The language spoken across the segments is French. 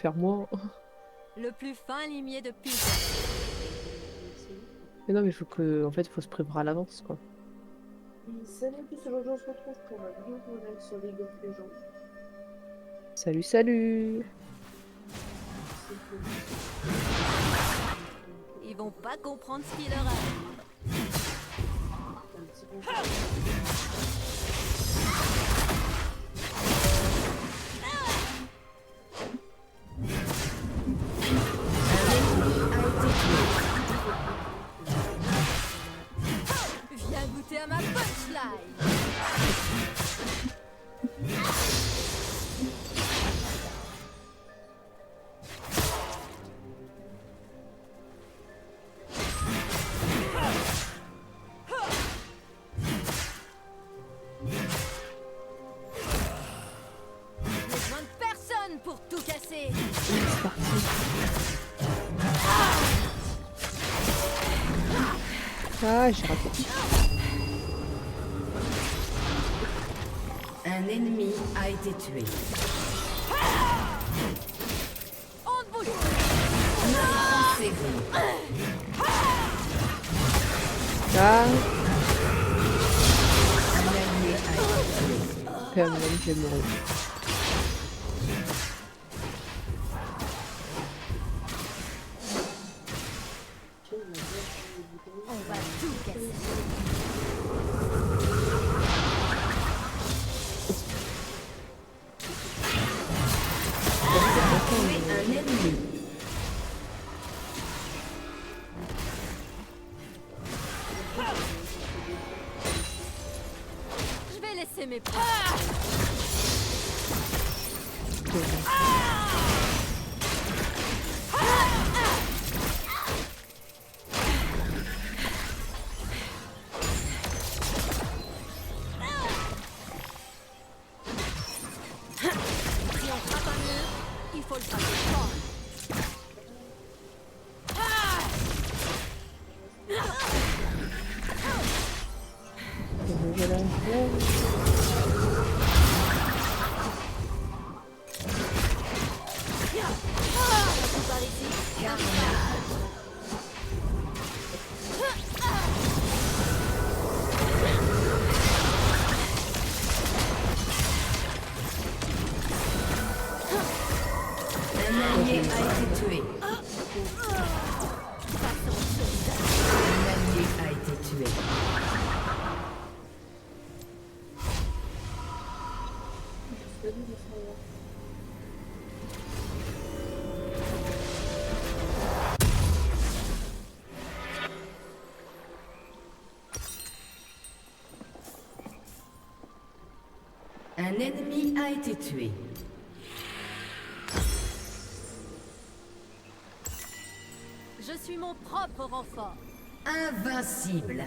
faire moins. Le plus fin limier de Pulver. Mais non, mais faut que, en fait, faut se prévoir à l'avance, quoi. Salut à tous, aujourd'hui on se retrouve pour un vidéo tournage sur League of Legends. Salut, salut! Ils vont pas comprendre ce qui leur arrive. Un petit peu. Viens goûter à ma punchline. Besoin de personne pour tout casser. C'est parti. Ah, j'ai raté. Un ennemi a été tué. On te bouge. En série. Ah, Un allié a été tué. quand même, j'ai mouru. On va tout casser. Tué un ennemi. Je vais laisser mes points. Si on frappe un mur, il faut le frapper fort. Tout par ici. Un allié a été tué. Un allié a été tué. Un ennemi a été tué. Je suis mon propre renfort. Invincible.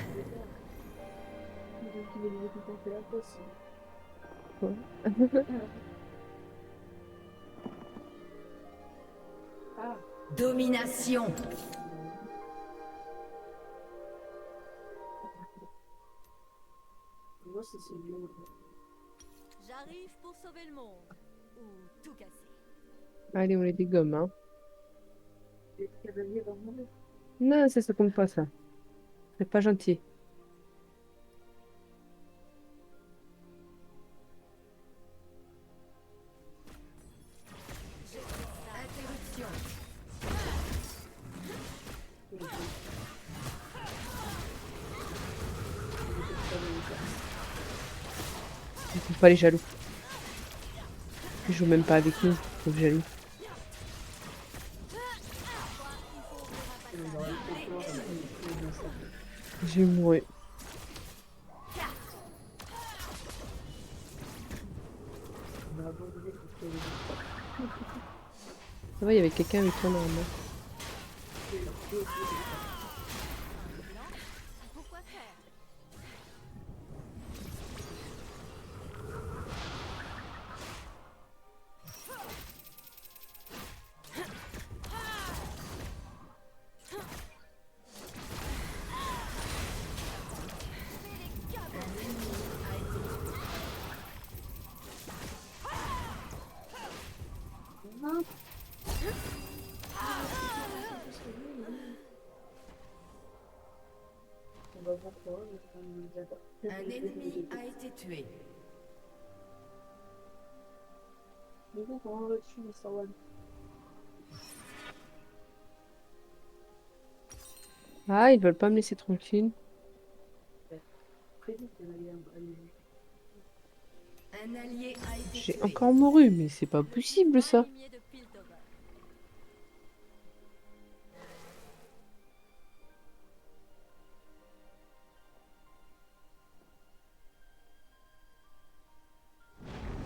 Donc il est mieux tout à fait impossible. Ah, Domination. moi c'est bien. J'arrive pour sauver le monde. Ou tout casser. Allez, on les dégomme, hein. Les cavaliers vont mourir. Non, ça compte pas, ça. C'est pas gentil. Interruption. Ils sont pas les jaloux. Ils jouent même pas avec nous, ils sont jaloux. J'ai mouru. On va abandonner contre les Ça va, il y avait quelqu'un avec toi, normalement. Pourquoi faire? On va voir quoi, d'accord. Un ennemi a été tué. Du coup, comment vas-tu, Mr. One? Ah, ils veulent pas me laisser tranquille. Prévu qu'elle allait aller. Un allié a été J'ai tué. encore mouru, mais c'est pas possible ça. Limier de Piltover.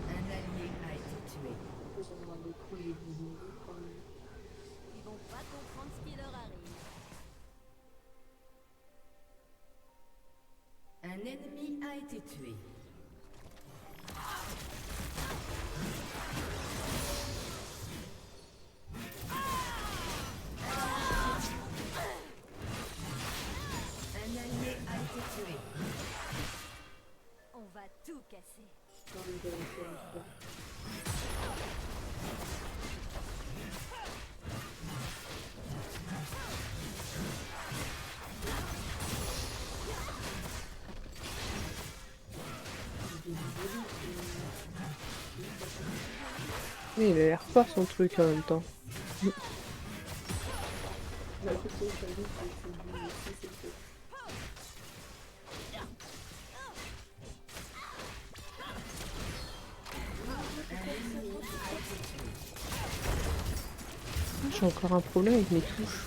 Un allié a été tué. Ils ont un des coups, les vidéos, quand même. Ils vont pas comprendre ce qui leur arrive. Un ennemi a été tué. Un allié a été tué. On va tout casser. Dans les vérités, en tout cas. Mais il a l'air fort son truc en même temps. Bah, écoute, c'est ça, c'est du aussi, c'est que. J'ai encore un problème avec mes touches.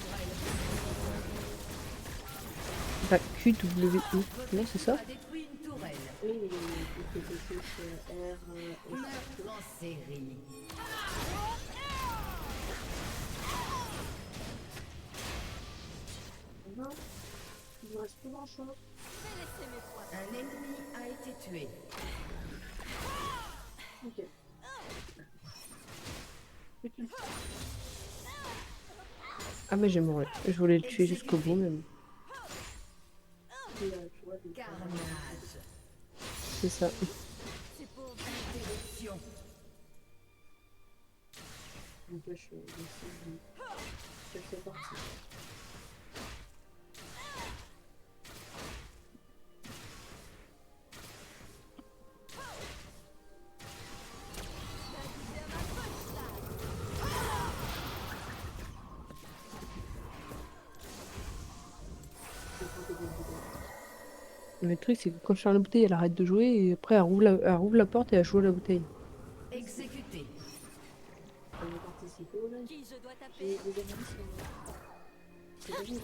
Bah, QWE. Non, c'est ça? A détruit une tourelle. Oui, il fait des touches R, Meurtre en série. non, il ne reste plus grand chose. Fais laisser mes poids. Un ennemi a été tué. Ok. Et tu Ah, mais j'ai mouru. Je voulais le tuer jusqu'au bout, même. tu vois, des Carnage. C'est ça. C'est pour vous. Interruption. empêche aussi. Je fais partie. Le truc, c'est que quand je ferme la bouteille, elle arrête de jouer et après, elle rouvre la porte et elle joue à la bouteille. Exécuté. On a participé au live. Qui je dois J'ai taper? des amis sur c'est pas joué.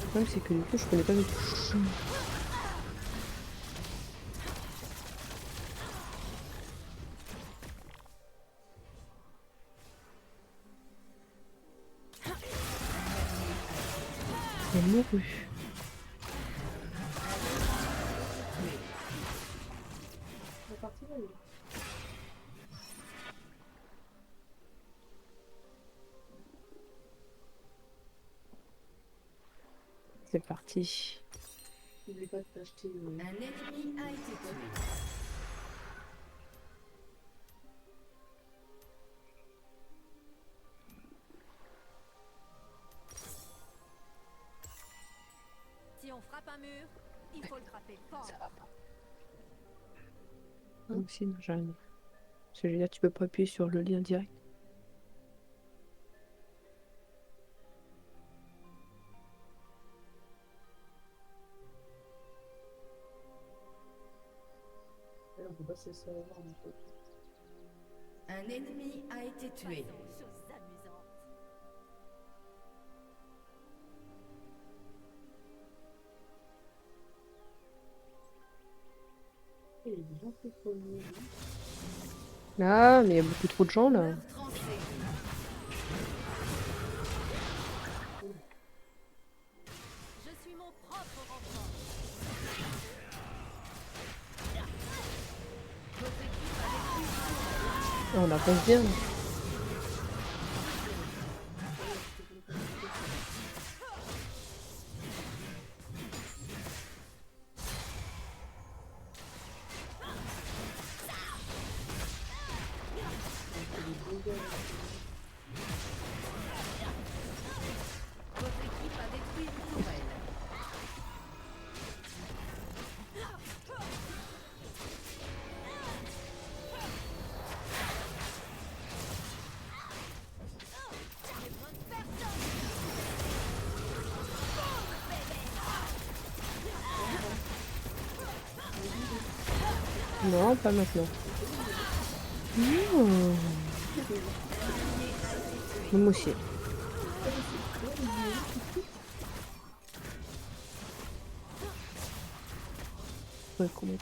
Le problème, c'est que du coup, je connais pas mes touches. Elle est mourue. La partie là, oui. C'est parti. N'oublie pas de t'acheter Un ennemi a été tué. Si on frappe un mur, il faut le frapper fort. Ça va pas. Donc, si, non, j'ai rien. Parce que je veux dire, tu peux pas appuyer sur le lien direct. on peut passer ça avant en fait. Un ennemi a été tué. Passons aux choses amusantes. Il est bien fait premier. Ah, mais il y a beaucoup trop de gens là. Meurtre en série. Je suis mon propre renfort. Votre équipe a détruit une tourelle. Ah, on la passe bien. Non, pas maintenant. Non. Moi aussi. Ouais, combien de-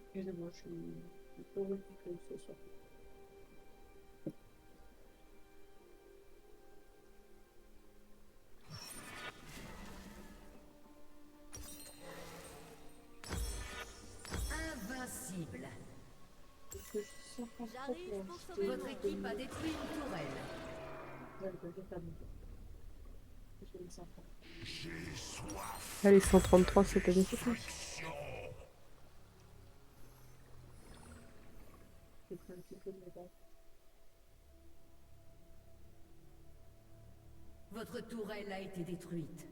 Excusez-moi, je suis pas occupée ce soir. Invincible. Est-ce que je sens pas trop J'arrive pour pour acheter sauver le Votre équipe a détruit une tourelle. Je vais faire mon tour. Je me sens pas. Allez, 133 cette année. J'ai pris un petit peu de médaille. Votre tourelle a été détruite.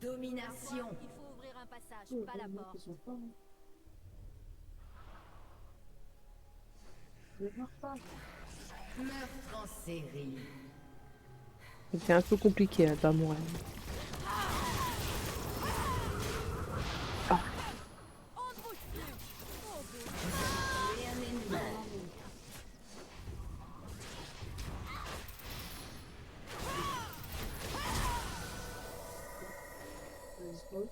Domination. Il faut ouvrir un passage, Oh, pas la les mecs, porte. ils sont pas, hein. Je vais voir pas. Meurtre en série. C'était un peu compliqué à pas mourir. On ne bouge plus. On bouge. Et un ennemi. Let's go.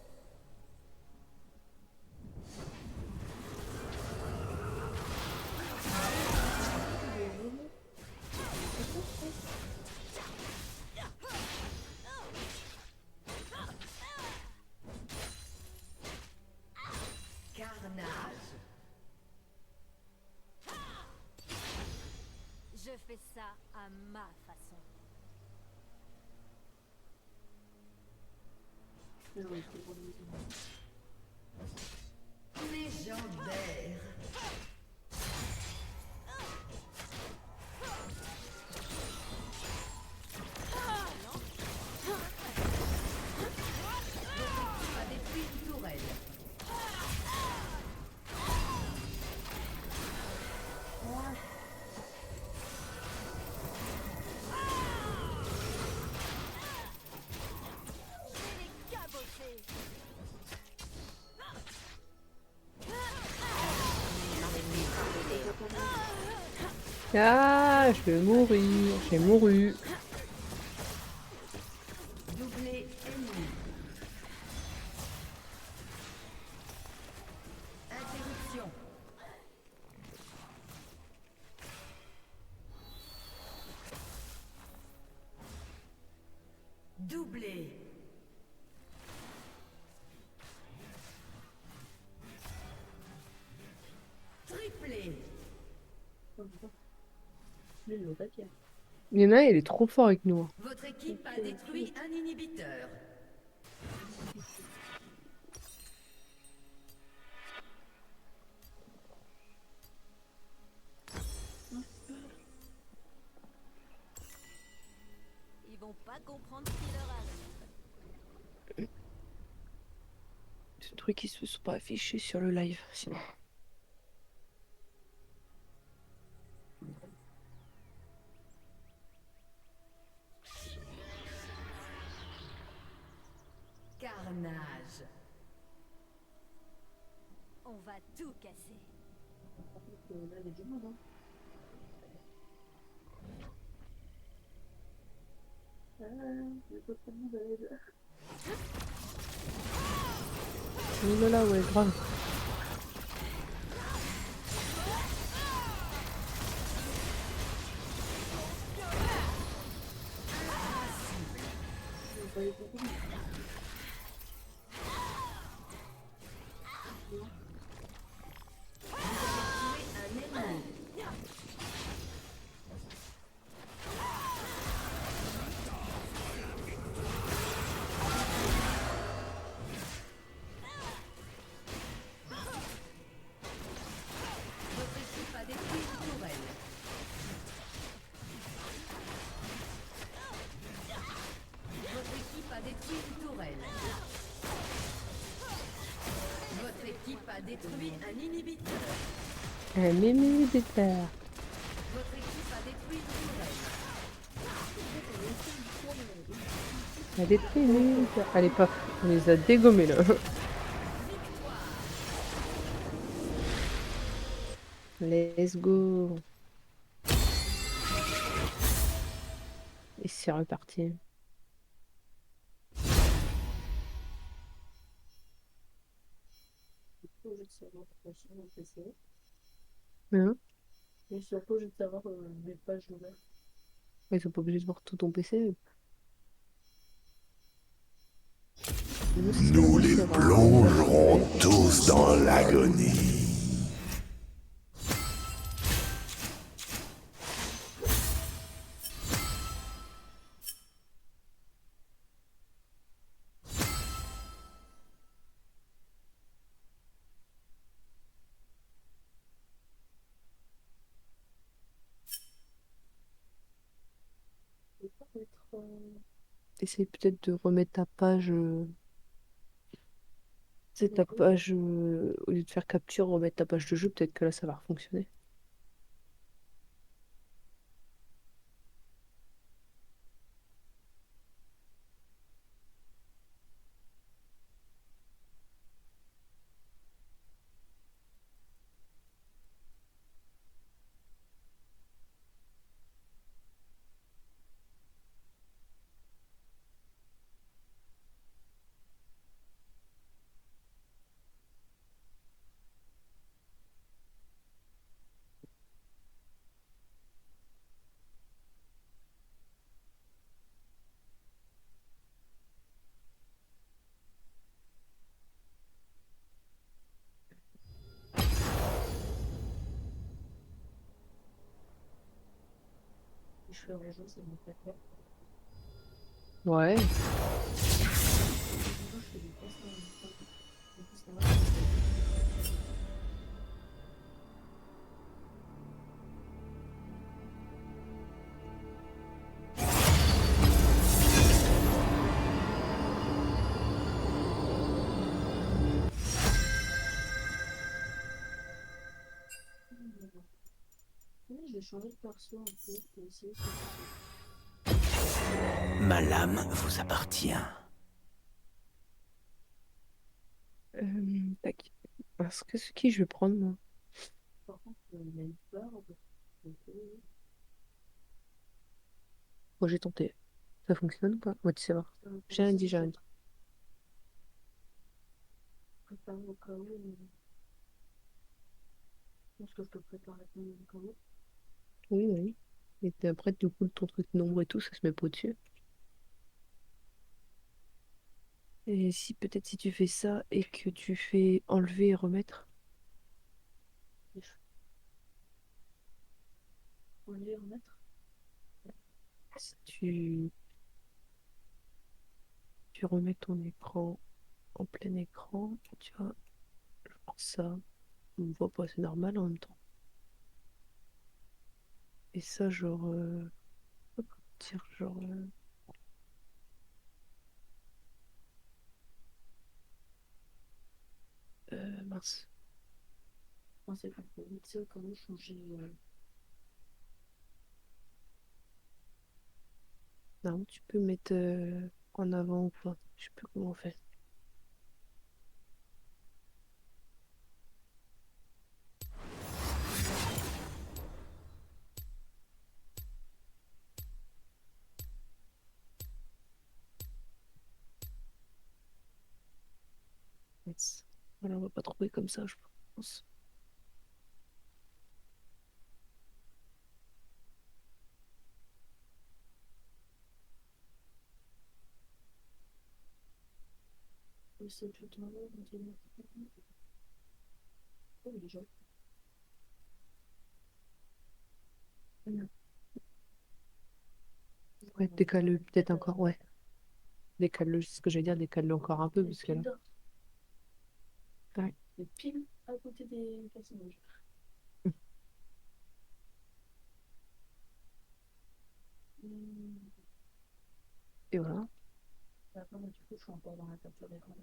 Carnage. Je fais ça à ma façon. Légendaire. A détruit une tourelle. Je vais les caboter. Ah, je vais mourir. J'ai mouru. Doublé ennemi. Interruption. Doublé. Triplé. Lui, il aurait bien. Il y en a un, il est trop fort avec nous. Votre équipe a détruit un inhibiteur. Ils vont pas comprendre ce qui leur arrive. Ce truc, ils se sont pas affichés sur le live. Sinon. Carnage. On va tout casser. Là, il y a du monde, hein. Il y a pas trop de monde à l'aide. Oh là là, ouais, grave. Il va y avoir beaucoup de monde. Un ennemi. Votre équipe a détruit une tourelle. Votre équipe a détruit une tourelle. Votre équipe a détruit un inhibiteur. Un mémé bêtard. Votre équipe a détruit une tourelle. Il y a des prévenus. Allez, paf, on les a dégommés là. Let's go. Et c'est reparti. Obligé de savoir pourquoi sur mon PC. Hein? Et surtout, obligé de savoir mes pages ouvertes. Ils sont pas obligés de voir tout ton PC. Nous, c'est ce que Nous nous, les c'est rare. plongerons tous dans l'agonie. Je vais pas mettre. Essaye peut-être de remettre ta page. C'est ta page. Au lieu de faire capture, remettre ta page de jeu. Peut-être que là, ça va fonctionner. Si je fais rejoindre, ça me fait peur. Ouais. Je fais des tests en même temps. En plus, ça va. Oui, je vais changer de perso un peu pour essayer de Ma lame vous appartient. Tac. Est-ce que ce qui je vais prendre, moi? Par contre, il y a une barre. Donc, Moi, j'ai tenté. Ça fonctionne ou pas? Ouais, tu sais voir. ça va J'ai rien commencer, dit, j'ai je rien vais dit. préparer au cas où. Je pense que je peux préparer quand même au cas où. Oui, oui. Et puis après, du coup, ton truc nombre et tout, ça se met pas au-dessus. Et si peut-être si tu fais ça et que tu fais enlever et remettre, Faut les remettre. si tu remets ton écran en plein écran, tu vois, genre ça, on ne voit pas, c'est normal en même temps. Et ça, genre, comment dire, genre, mince. Moi, c'est pas pour tu sais, au cas où changer. Non, tu peux mettre en avant ou pas. Je sais plus comment on fait. Mince. Voilà, on va pas trouver comme ça, je pense. C'est tout en haut. Oh, déjà. Ouais, décale-le peut-être encore, ouais. Décale-le, c'est ce que j'allais dire, décale-le encore un peu, parce que là. Ouais. Et pile à côté des personnages. Hum, Et voilà. Attends, mais du coup, je suis encore dans la capture d'écran.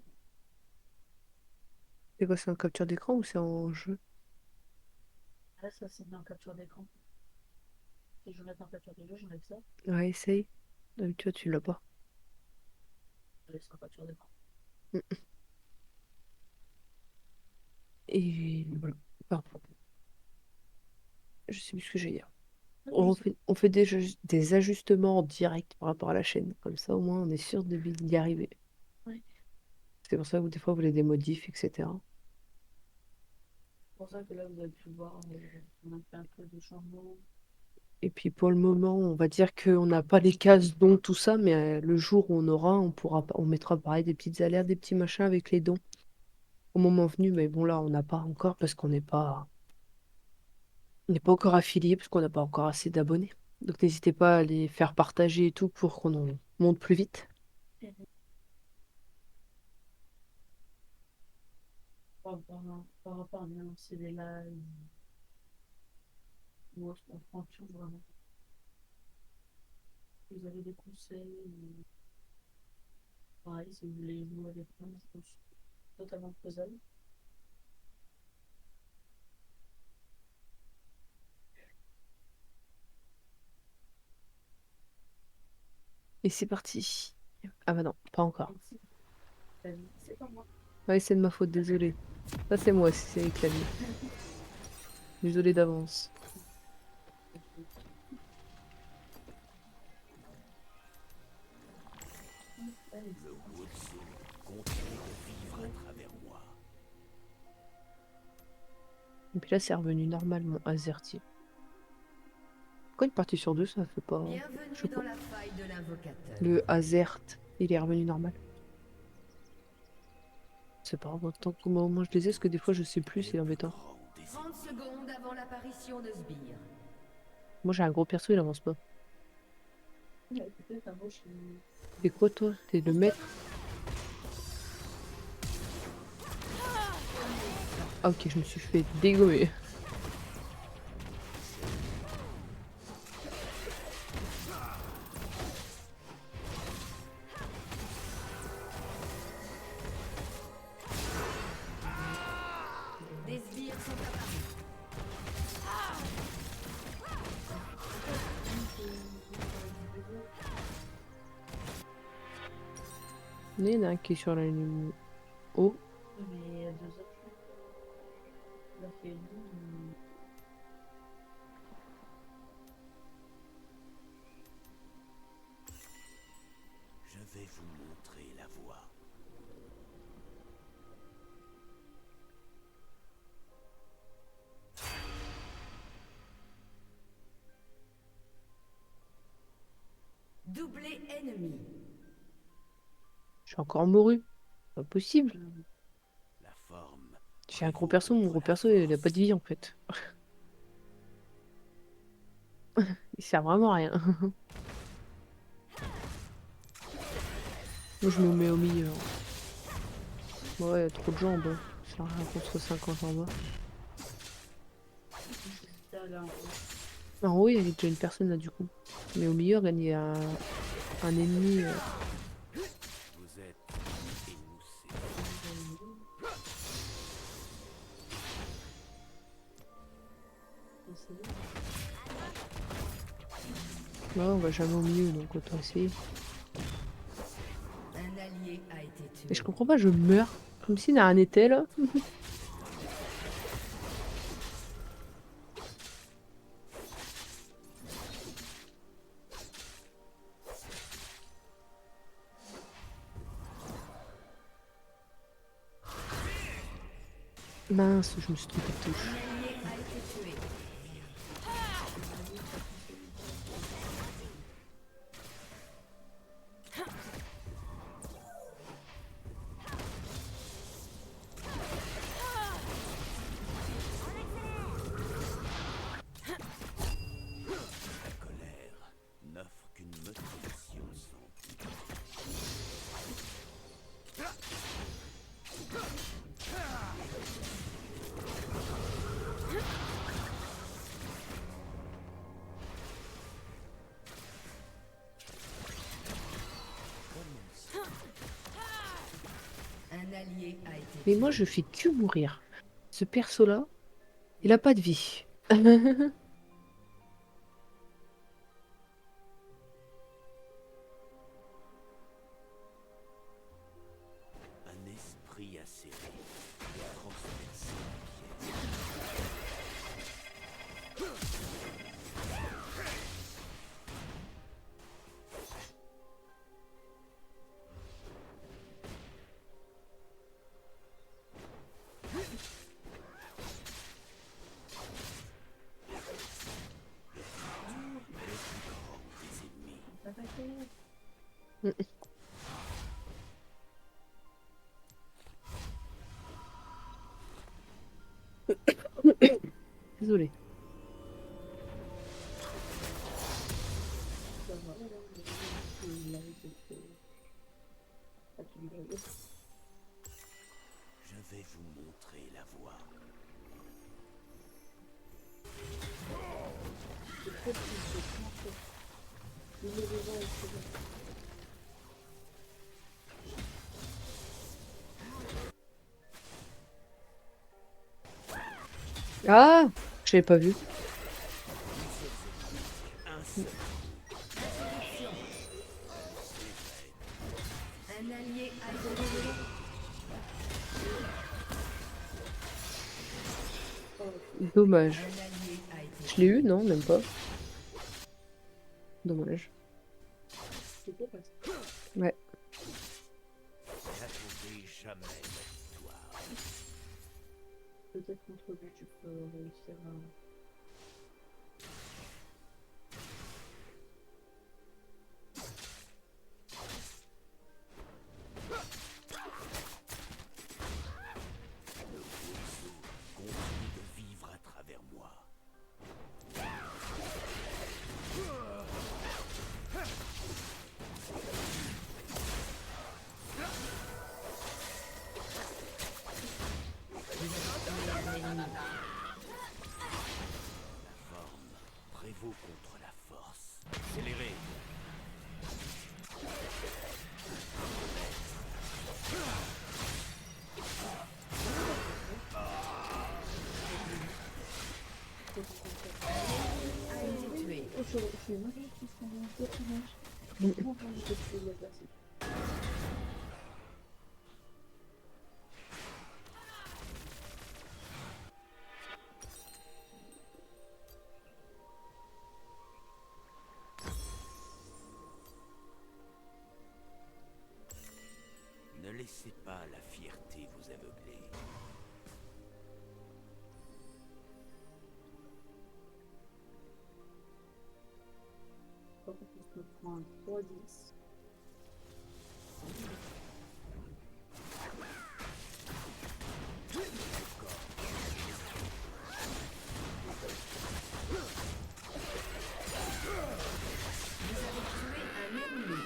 C'est quoi, c'est en capture d'écran ou c'est en jeu? Là, ça, c'est mis en capture d'écran. Si je veux mettre en capture de jeu, j'enlève ça. Ouais, essaye. D'habitude, tu l'as pas. Elle sera pas sur d'écran. Et voilà. Pardon. Je sais plus ce que j'ai dire. Ah, On fait des ajustements en direct par rapport à la chaîne. Comme ça, au moins, on est sûr d'y arriver. ouais. C'est pour ça que des fois, vous voulez des modifs, etc. C'est pour ça que là, vous avez pu voir, on a fait un peu de changement. Et puis pour le moment, on va dire qu'on n'a pas les cases dons, tout ça, mais le jour où on aura, on mettra pareil des petites alertes, des petits machins avec les dons au moment venu. Mais bon, là, on n'a pas encore parce on n'est pas encore affilié parce qu'on n'a pas encore assez d'abonnés. Donc n'hésitez pas à les faire partager et tout pour qu'on en monte plus vite. Par rapport à lancer des lives ou autre, on prend tout vraiment. Vous avez des conseils, pareil, si vous voulez jouer avec moi, c'est totalement faisable. Et c'est parti. Ah bah non, pas encore. Merci. C'est pas moi. Ouais, c'est de ma faute, désolé. Ça, c'est moi si c'est éclaté. Désolé d'avance. Le Wotso continue de vivre à travers moi. Et puis là, c'est revenu normal, mon Azerty. Pourquoi une partie sur deux, ça fait pas. Je Bienvenue sais dans pas. la faille de l'invocateur. Le Azert, il est revenu normal. C'est pas grave, tant qu'au moment où je les ai, parce que des fois, je sais plus, c'est embêtant. 30 secondes avant l'apparition de Sbire. Moi, j'ai un gros perso, il avance pas. Peut-être un mot chez T'es quoi, toi? T'es le maître? Ah, ok, je me suis fait dégommer. Des sbires sont apparus. Il y en a un qui est sur la ligne haut. mais il y a deux options. Là, c'est une. Je vais vous montrer la voie. Doublé ennemi. Je suis encore mouru. Pas possible. La forme. J'ai un gros perso, mon gros perso, il a pas de vie en fait. Il sert vraiment à rien. Moi, je me mets au milieu. Ouais, il y a trop de jambes. Hein. Ça sert à rien contre 50 en bas. En haut, il y a déjà une personne là du coup. Mais au milieu, regarde, il y a un ennemi. Vous êtes émoussé. Ouais, on va jamais au milieu, donc autant essayer. Un allié a été tué. Mais je comprends pas, je meurs. Comme s'il n'y a rien n'était là. Mince, je me suis trompée de touche. Un allié a été tué. La colère n'offre qu'une motivation sans but. Un allié a été Mais tué. moi, je fais que mourir. Ce perso-là, il a pas de vie. lacérer et transpercer la pierre. Désolée. Je vais vous montrer la voie. Ah! Je l'avais pas vu. Un allié a été tué. Dommage. Un allié a été Je l'ai eu? Non, même pas. Dommage. Ouais. N'attendez jamais la victoire. Peut-être qu'entre deux, tu peux réussir à... Continue de vivre à travers moi. La forme prévaut contre la force. Accélérez. a été tué. Ne laissez pas la fierté vous aveugler. Par contre, on se prend un 3-10. Vous avez tué un ennemi.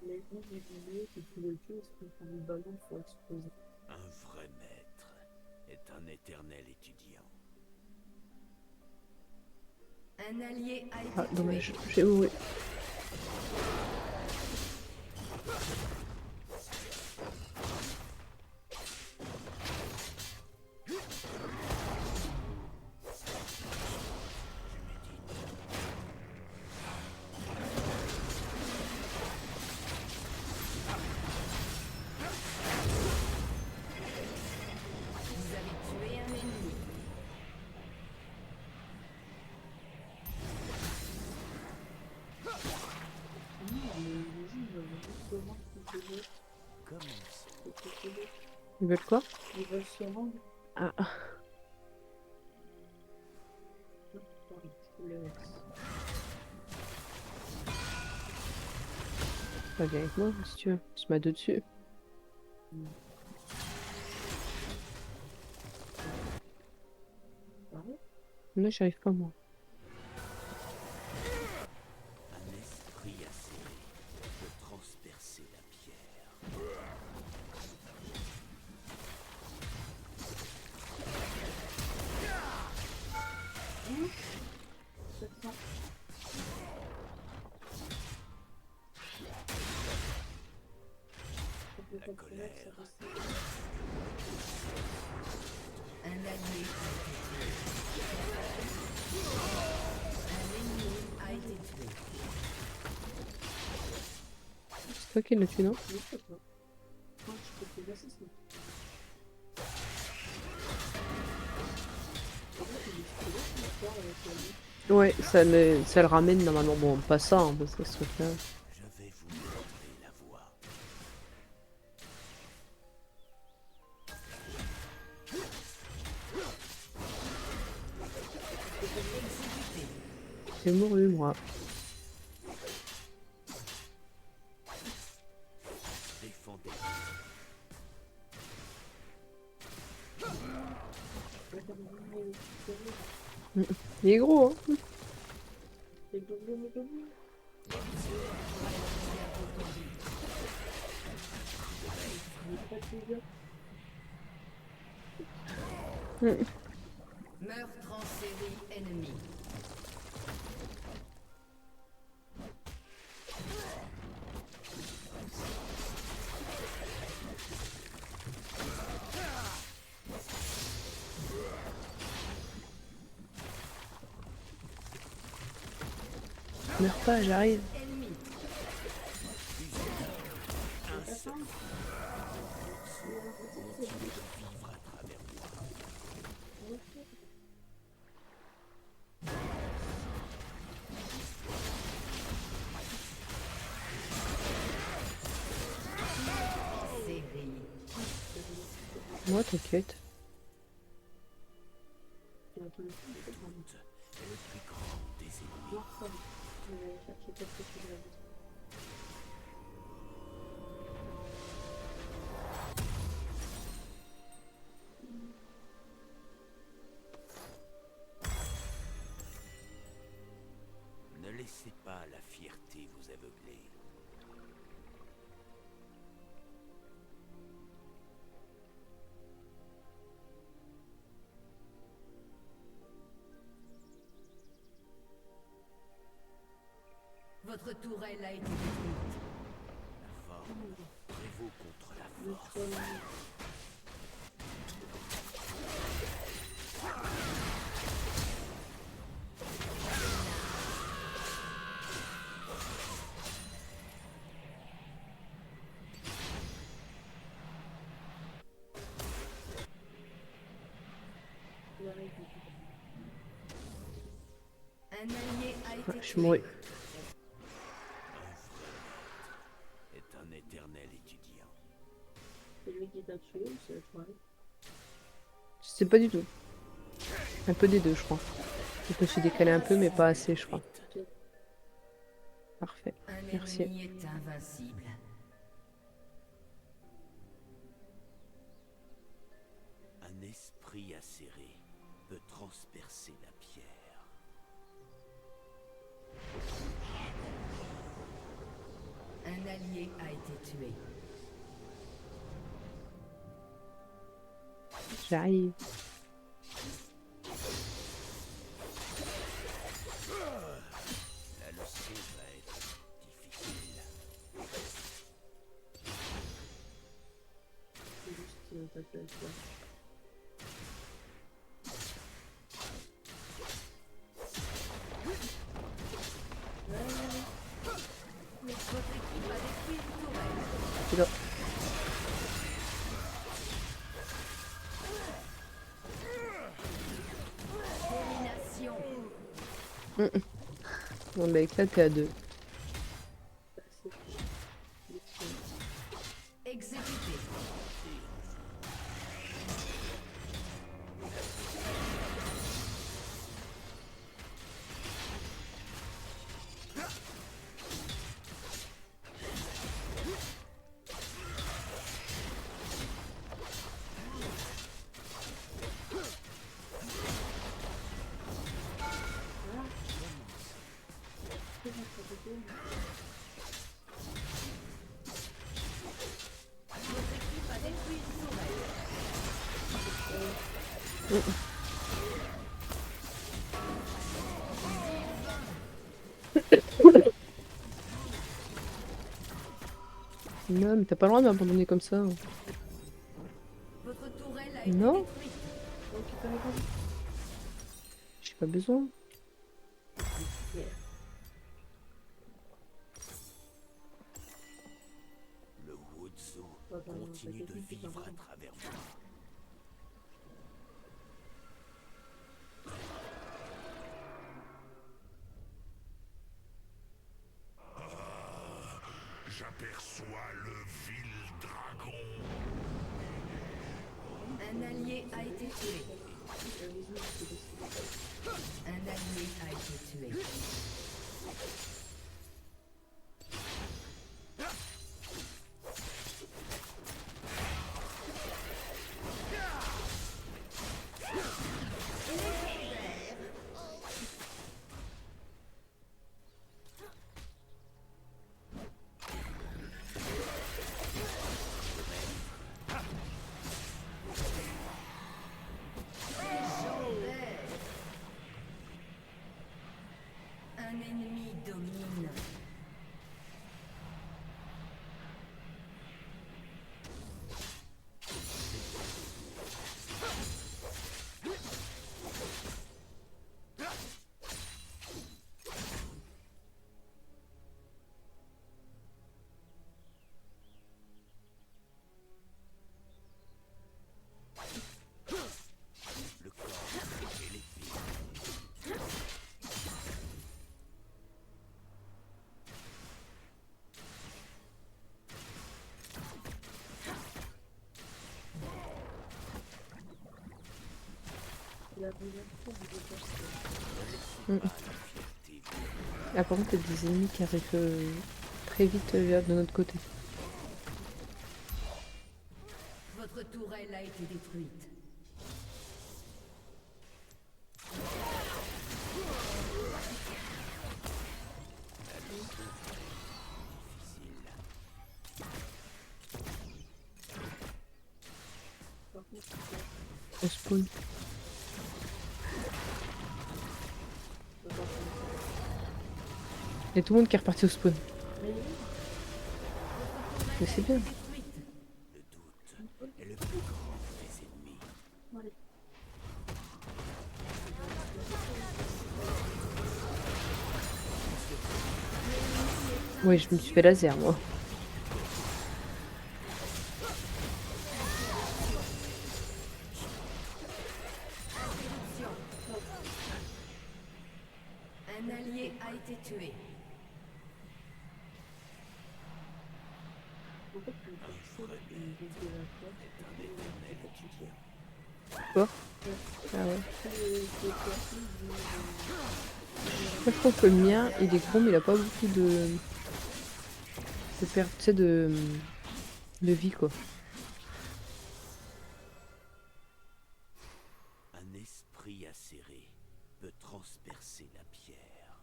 Les gens du milieu, si tu le tues, c'est qu'on le ballon pour exploser. Un vrai maître est un éternel étudiant. Un allié a été Ah, tué. dommage. J'ai oué. Vous avez tué un ennemi. Les gens veulent juste se rendre si tu veux. Commençons. Ils veulent quoi? Ils veulent se rendre. Ah. Pardon, je te laisse. Bah, viens avec moi si tu veux. Tu m'as deux dessus. Pardon? Non, j'y arrive pas moi. Un esprit acéré peut transpercer la pierre. La colère. Un allié a été tué. Un ennemi a été tué. toi qui l'as tué, non? Je sais pas. Moi, je peux te laisser ça. En fait, il est stylé, ce soir, avec la nuit. Ouais, ça le ramène normalement. Bon, pas ça, hein, parce que ce truc-là. Je vais vous montrer la voie. J'ai mouru, moi. Défendez. Il est gros, hein? C'est double, mais double. Il est pas plus bien. Meurtre en série ennemi. Meurs pas, j'arrive. Ennemi. Série. Moi, t'inquiète. Il a tout le temps. Le doute est le plus grand des ennemis. Non, ça va. Je vais chercher quelque chose de la vie. Ne laissez pas la fierté vous aveugler. Votre tourelle a été détruite. La forme prévaut contre la force. Un allié a été Ouais, je suis tué. mouru. Est un éternel étudiant. C'est lui qui t'a tué ou c'est le cheval? Je sais pas du tout. Un peu des deux, je crois. Je me suis décalé un peu, mais pas assez, je crois. Parfait. Un Merci. ennemi est invincible. Un esprit acéré peut transpercer la pierre. Un allié a été tué. J'arrive. La leçon va être difficile. C'est juste qu'il a tapé avec toi. C'est là. Domination. Bon, bah, avec là, t'es à deux. Exécuté. Non, mais t'as pas le droit de m'abandonner comme ça. Votre tourelle a été Non. détruite. J'ai pas besoin. pas dans la continue de technique, c'est pas vivre à mal. travers moi. J'aperçois le vil dragon. Un allié a été tué. Un allié a été tué. Un ennemi domine. Le corps et l'épée. La première fois, je vais faire ça. Ne laissez pas la fierté vous Ah, par contre, il y a des ennemis qui arrivent très vite de notre côté. Votre tourelle a été détruite. difficile. On spawn. Il y a tout le monde qui est reparti au spawn. Mais c'est bien. Le doute est le plus grand des ennemis. Oui, je me suis fait laser, moi. Un allié a été tué. En fait, le perso, il est de la fois. Un éternel étudiant. Quoi? Ah ouais. Le perso, Moi, je trouve que le mien, il est gros, mais il a pas beaucoup de perte, tu sais, de vie, quoi. Un esprit acéré peut transpercer la pierre.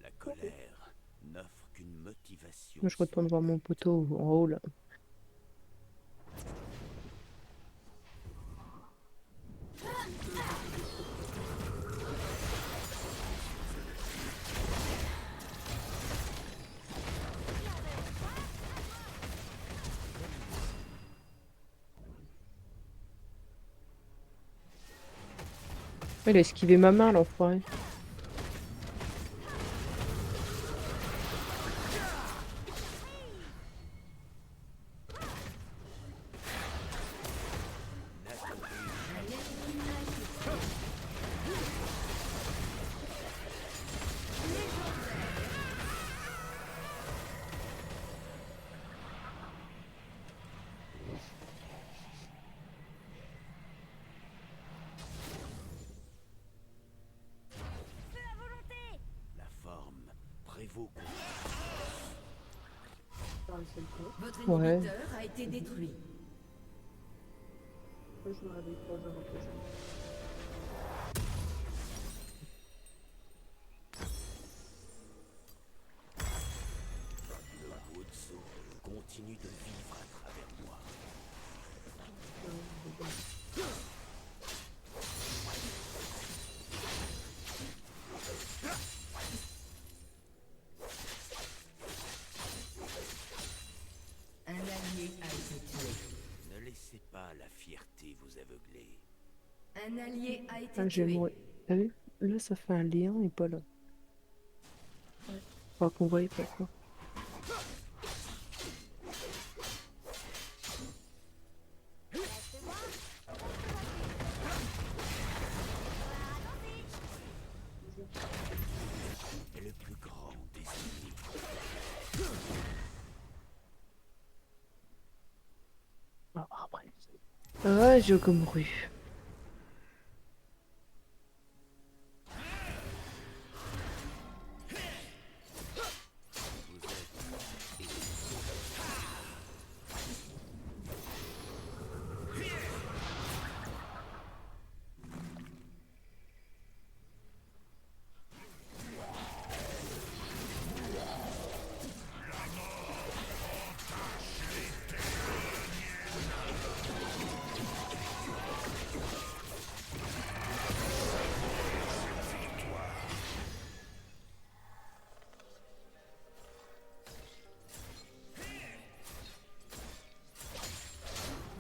La colère n'offre qu'une motivation. Moi, je retourne voir mon poteau en haut, là. Il a esquivé ma main, l'enfoiré. La forme prévaut contre parle seul temps. Votre Ouais. inhibiteur a été détruit. Moi, je me réveille 3 heures après ça. le Wotso continue de vivre à travers moi. Un allié a Un allié a été Ah, je vais tué. mourir. T'as vu? Là, ça fait un lien et pas là. Faudra qu'on voie pourquoi. est le plus grand des ennemis. Ah, après. Ah, j'ai comme rue.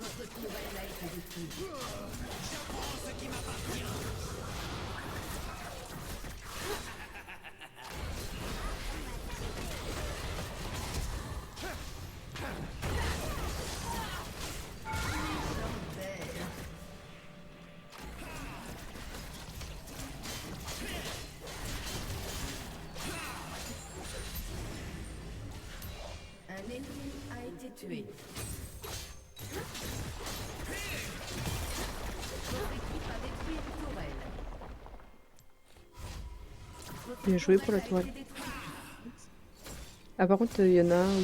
Votre tourelle a été détruite. Un ennemi a été tué. Votre équipe a détruit une tourelle. Votre Bien joué pour la a été tourelle. détruite. Ah, par contre, il y en a un.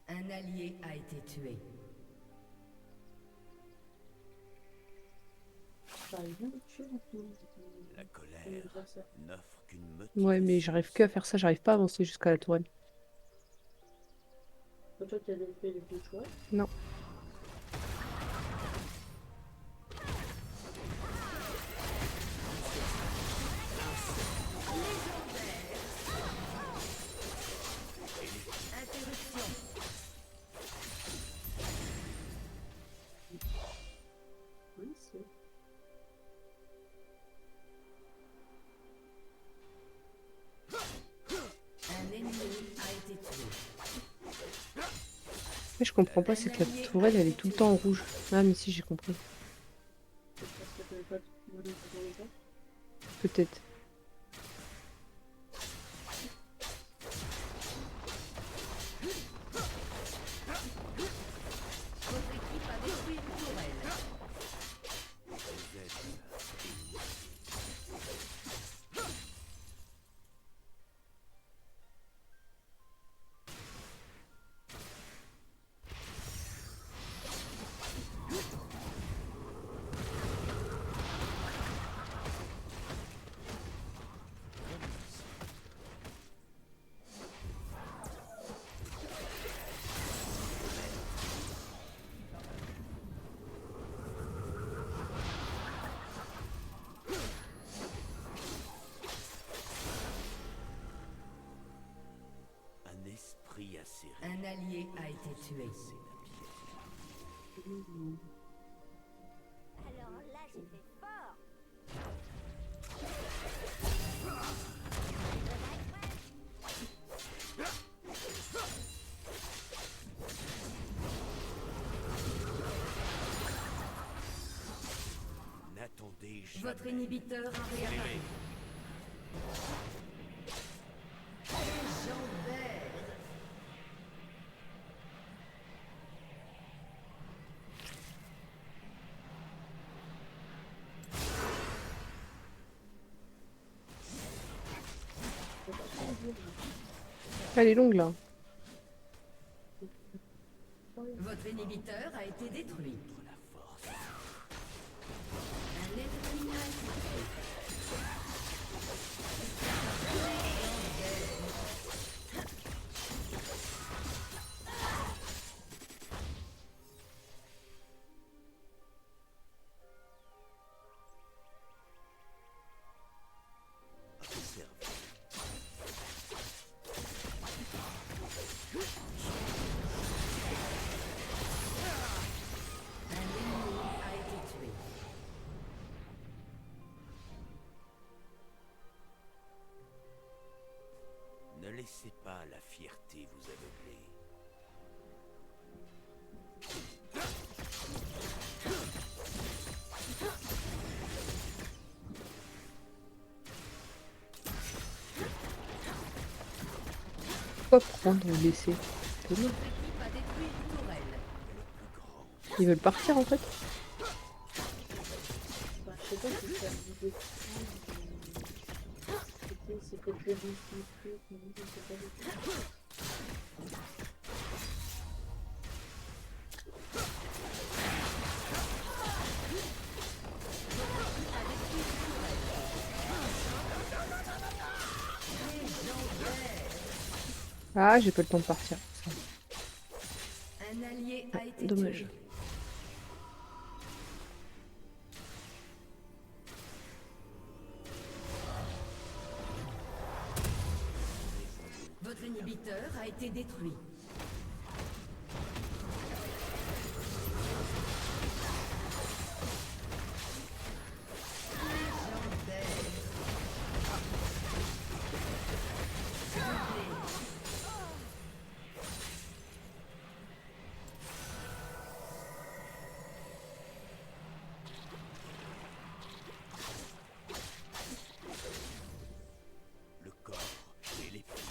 Un allié a été tué. La colère n'offre qu'une Ouais, mais j'arrive que à faire ça, j'arrive pas à avancer jusqu'à la tourelle. Toi, tu as fait les deux choix. Non. Interruption. Oui, c'est. Un ennemi a été tué. Mais je comprends pas, c'est que la tourelle, elle est tout le temps en rouge. Ah, mais si, j'ai compris. C'est parce que tu n'avais pas voulu faire les gens. Peut-être. Votre équipe a détruit une tourelle. Un esprit acéré. Un allié a été tué. Alors là, j'ai fait fort. N'attendez Votre jamais. inhibiteur a réapparu. Légendaire. Elle est longue, là. Votre inhibiteur a été détruit. La force. Un ennemi a été tué. souhaitez vous aveugler. Pourquoi prendre ou laisser? C'est bon. Votre équipe a détruit une tourelle. Le plus grand. Ils veulent partir en fait. Bah, je sais pas si c'est un vidéo. C'est peut-être le risque du truc, mais je sais pas du tout. Ah, j'ai pas le temps de partir. Ça. Un allié a été Dommage. tué. Votre inhibiteur a été détruit. Le corps et les pieds.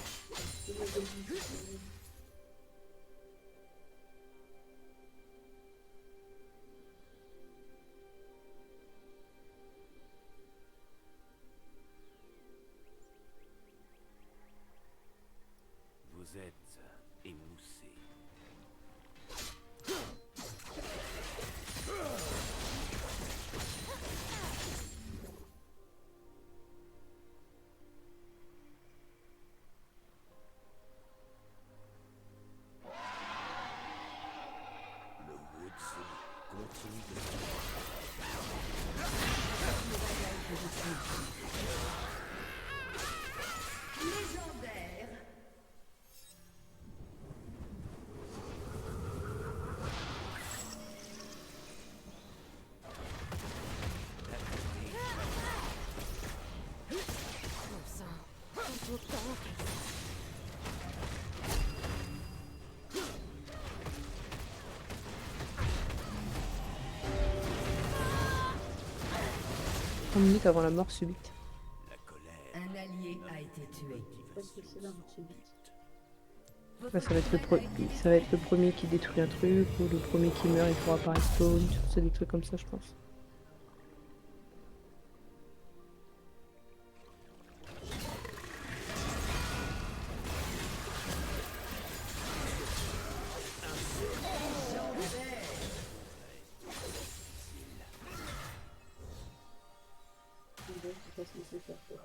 Vous êtes émoussé. Le Wutsu continue de Légendaire. En minutes avant la mort subite. la colère. Un allié a été tué. Parce que c'est là, c'est vite. Votre Ouais, ça va être tourelle a été ça va être le premier qui détruit un truc, ou le premier qui meurt, il pourra pas respawn. C'est des trucs comme ça, je pense. Je sais pas ce que c'est faire quoi.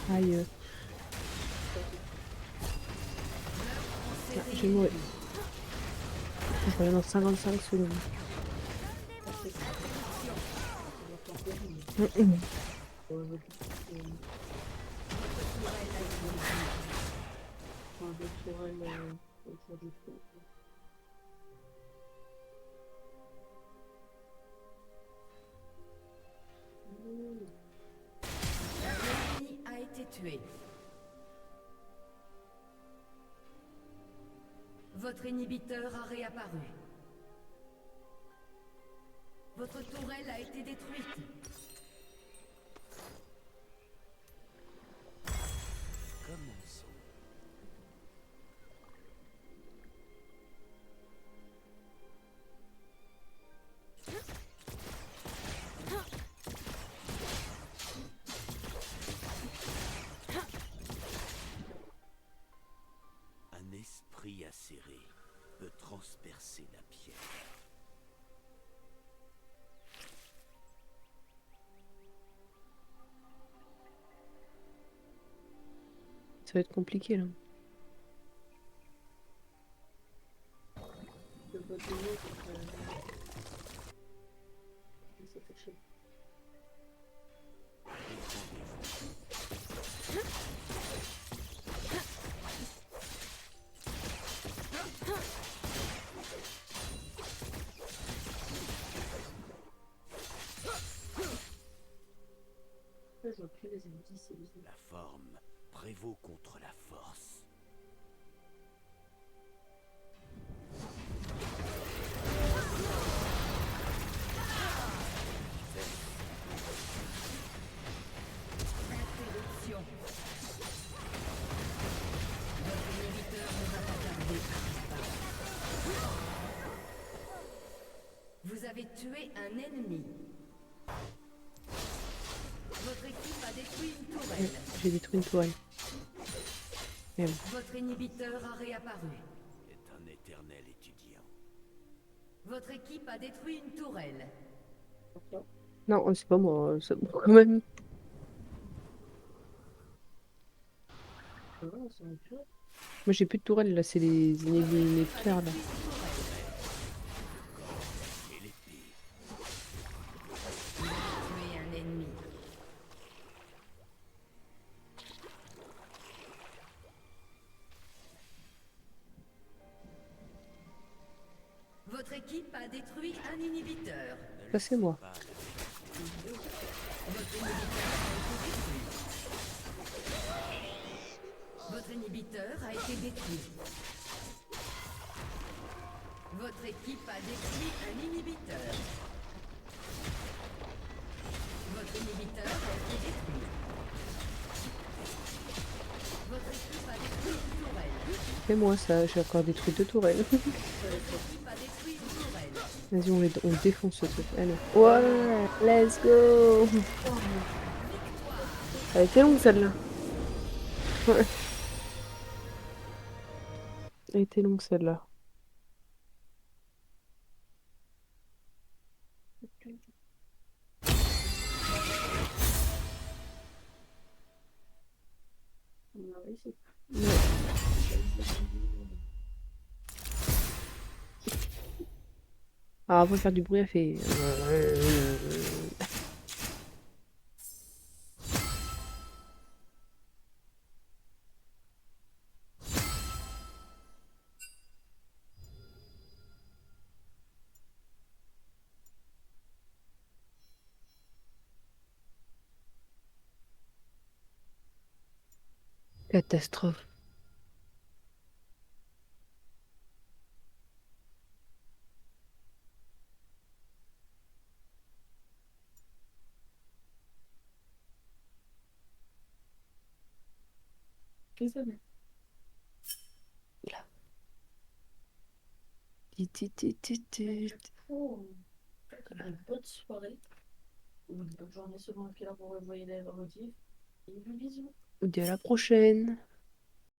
Aïe. Ah, j'ai mouru. Je reviens dans 55 secondes. L'ennemi a été tué. Votre inhibiteur a réapparu. Votre tourelle a été détruite. Commençons. Un esprit acéré peut transpercer la pierre. Ça va être compliqué là. Le vote de l'autre, ça fait chier. Je vois plus les ennemis, c'est bizarre. La forme prévaut contre la force. Interruption. Votre inhibiteur ne va pas tarder à disparaître. Vous avez tué un ennemi. Votre équipe a détruit une tourelle. J'ai détruit une tourelle. Merde. Votre inhibiteur a réapparu. Est un éternel étudiant. Votre équipe a détruit une tourelle. Non, c'est pas moi, c'est moi quand même. Ouais, ça va plus. Moi j'ai plus de tourelle là, c'est les ennemis nucléaires là. Et l'épée. Tué un ennemi. Votre équipe a détruit un inhibiteur. Ça c'est moi. Pas la Votre inhibiteur a été détruit. Votre inhibiteur a été détruit. Votre équipe a détruit un inhibiteur. Votre inhibiteur a été détruit. Votre équipe a détruit une tourelle. C'est moi ça, j'ai encore détruit 2 tourelles. Votre équipe a détruit une tourelle. Vas-y, on défonce ce truc. Allez. Ouais, let's go. Elle était longue celle-là. Ouais. Elle était longue celle-là. On a réussi. Ah, on va faire du bruit, elle fait. Catastrophe. Désolé. Oh, une bonne soirée. Ou une bonne journée selon à quelle heure vous revoyez les rediff. Et bisous. On dit à la prochaine.